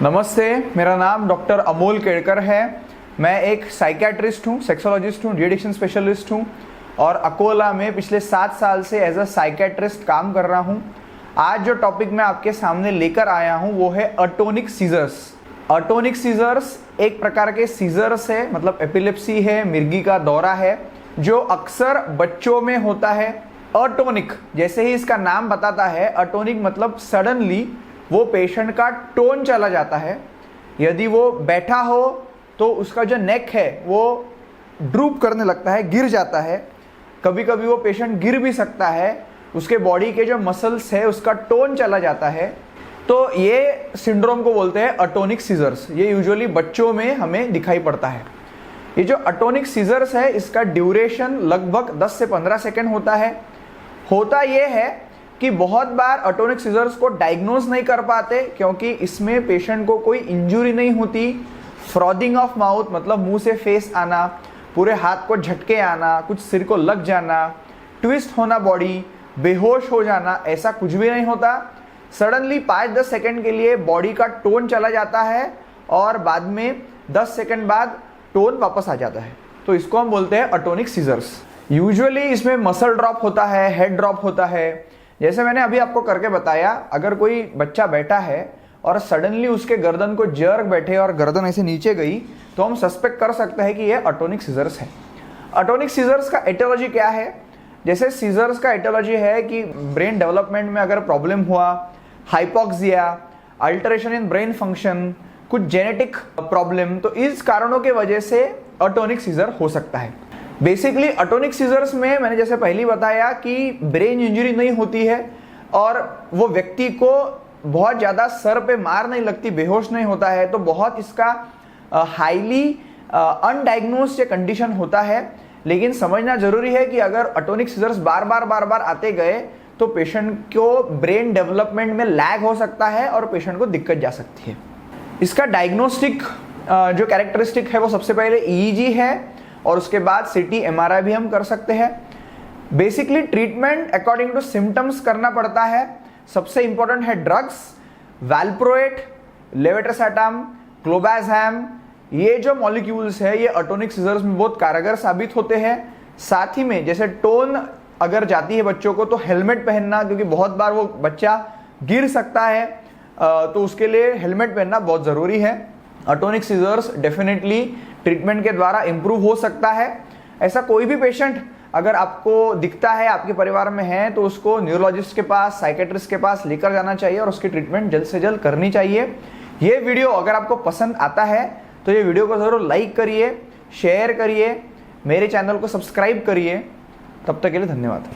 नमस्ते, मेरा नाम डॉक्टर अमोल केड़कर है। मैं एक साइकियाट्रिस्ट हूँ, सेक्सोलॉजिस्ट हूँ, डी एडिक्शन स्पेशलिस्ट हूँ और अकोला में पिछले 7 साल से एज अ साइकियाट्रिस्ट काम कर रहा हूँ। आज जो टॉपिक मैं आपके सामने लेकर आया हूँ वो है अटोनिक सीजर्स। अटोनिक सीजर्स एक प्रकार के सीजर्स है, मतलब एपिलेप्सी है, मिर्गी का दौरा है, जो अक्सर बच्चों में होता है। अटोनिक जैसे ही इसका नाम बताता है, अटोनिक मतलब सडनली वो पेशेंट का टोन चला जाता है। यदि वो बैठा हो तो उसका जो नेक है वो ड्रूप करने लगता है, गिर जाता है। कभी कभी वो पेशेंट गिर भी सकता है, उसके बॉडी के जो मसल्स है उसका टोन चला जाता है। तो ये सिंड्रोम को बोलते हैं अटोनिक सीजर्स। ये यूजुअली बच्चों में हमें दिखाई पड़ता है। ये जो अटोनिक सीजर्स है इसका ड्यूरेशन लगभग 10 से 15 सेकेंड होता है। होता ये है कि बहुत बार अटोनिक सीजर्स को डायग्नोज नहीं कर पाते क्योंकि इसमें पेशेंट को कोई इंजरी नहीं होती। फ्रॉदिंग ऑफ माउथ मतलब मुंह से फेस आना, पूरे हाथ को झटके आना, कुछ सिर को लग जाना, ट्विस्ट होना बॉडी, बेहोश हो जाना, ऐसा कुछ भी नहीं होता। सडनली 5-10 सेकेंड के लिए बॉडी का टोन चला जाता है और बाद में 10 सेकेंड बाद टोन वापस आ जाता है। तो इसको हम बोलते हैं अटोनिक सीजर्स। यूजुअली इसमें मसल ड्रॉप होता है, हेड ड्रॉप होता है। जैसे मैंने अभी आपको करके बताया, अगर कोई बच्चा बैठा है और सडनली उसके गर्दन को जर्क बैठे और गर्दन ऐसे नीचे गई तो हम सस्पेक्ट कर सकते हैं कि ये अटोनिक सीजर्स है। अटोनिक सीजर्स का एटियोलॉजी क्या है? जैसे सीजर्स का एटियोलॉजी है कि ब्रेन डेवलपमेंट में अगर प्रॉब्लम हुआ, hypoxia, alteration in brain function, कुछ जेनेटिक प्रॉब्लम, तो इस कारणों के वजह से अटोनिक सीजर हो सकता है। बेसिकली अटोनिक सीजर्स में मैंने जैसे पहले बताया कि ब्रेन इंजरी नहीं होती है और वो व्यक्ति को बहुत ज़्यादा सर पे मार नहीं लगती, बेहोश नहीं होता है। तो बहुत इसका हाईली अनडायग्नोस्ड ये कंडीशन होता है। लेकिन समझना जरूरी है कि अगर अटोनिक सीजर्स बार बार आते गए तो पेशेंट को ब्रेन डेवलपमेंट में लैग हो सकता है और पेशेंट को दिक्कत जा सकती है। इसका डायग्नोस्टिक जो कैरेक्टरिस्टिक है वो सबसे पहले ईईजी है और उसके बाद सीटी एमआरआई भी हम कर सकते हैं। Basically treatment according to symptoms करना पड़ता है। सबसे इंपॉर्टेंट है ड्रग्स, वैल्प्रोएट, लेवेट्रेसाटाम, क्लोबाज़ैम। ये जो मॉलिक्यूल्स है ये अटोनिक सीजर्स में बहुत कारगर साबित होते हैं। साथ ही में जैसे टोन अगर जाती है बच्चों को तो हेलमेट पहनना, क्योंकि बहुत बार वो बच्चा गिर सकता है, तो उसके लिए हेलमेट पहनना बहुत ज़रूरी है। अटोनिक सीजर्स डेफिनेटली ट्रीटमेंट के द्वारा इम्प्रूव हो सकता है। ऐसा कोई भी पेशेंट अगर आपको दिखता है, आपके परिवार में है, तो उसको न्यूरोलॉजिस्ट के पास, साइकेट्रिस्ट के पास लेकर जाना चाहिए और उसकी ट्रीटमेंट जल्द से जल्द करनी चाहिए। ये वीडियो अगर आपको पसंद आता है तो ये वीडियो को ज़रूर लाइक करिए, शेयर करिए, मेरे चैनल को सब्सक्राइब करिए। तब तक के लिए धन्यवाद।